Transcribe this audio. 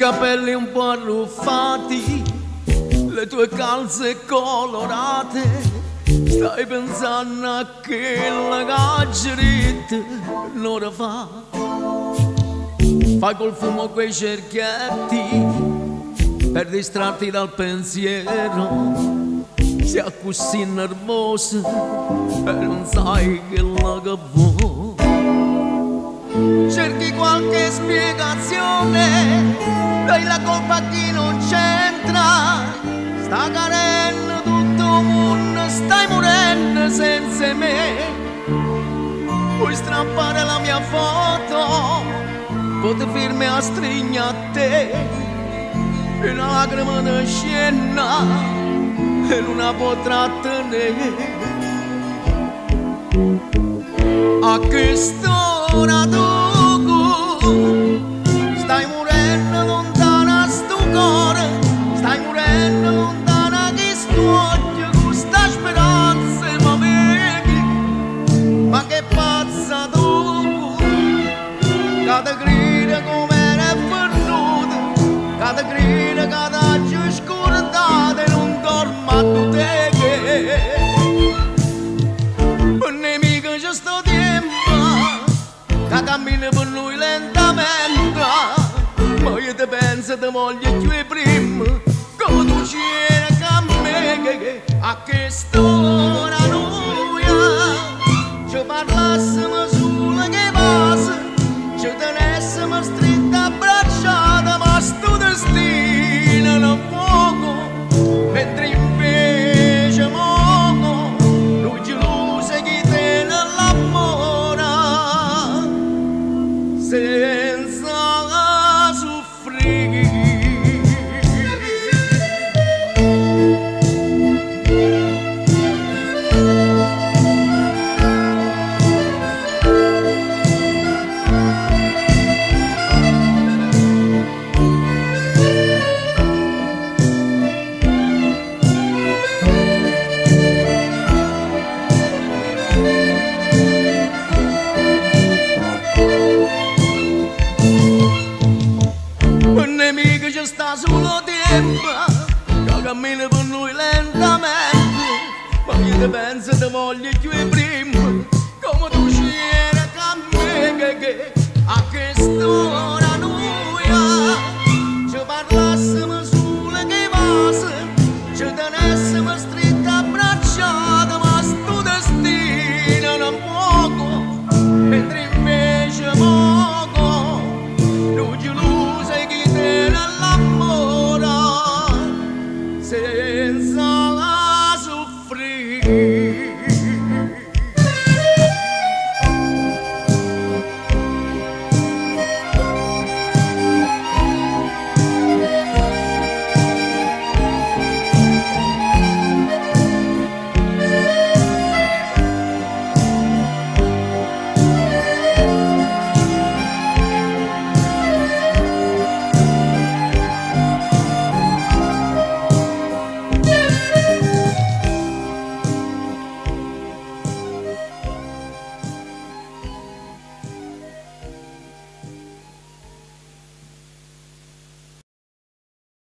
capelli un po' arruffati, le tue calze colorate. Stai pensando a quella cacceretta un'ora fa. Fai col fumo quei cerchietti per distrarti dal pensiero. Sei così nervosa e non sai che la che vuoi. Cerchi qualche spiegazione, dai la colpa a chi non c'entra. Sta carendo tutto il mondo, stai morendo senza me. Puoi strappare la mia foto, poter firme a stringere a te. E una lacrima di scena e non la potrà tenere. A quest'ora tu stai morendo lontana sto cuore, stai morendo lontana chi stuoia con sta speranza ma vedi, ma che pazza tu, che te grida come era perduta, che te grida che ti ha scordata e non dorma a te che un nemico c'è sto tempo che cammina per lui lentamente, ma io ti penso ti voglio più prima come tu c'eri con me. A quest'ora noi ci parlassimo solo che passa, ci tenessimo strette abbracciate, ma sto destino non fuoco, mentre invece moco lui geloso chi tiene l'amore senza soffrire. Un nemico ci sta solo tempo che cammina per noi lentamente, ma io ti penso ti voglio più prima come tu c'eri con me che a quest'ora noi ci parlassimo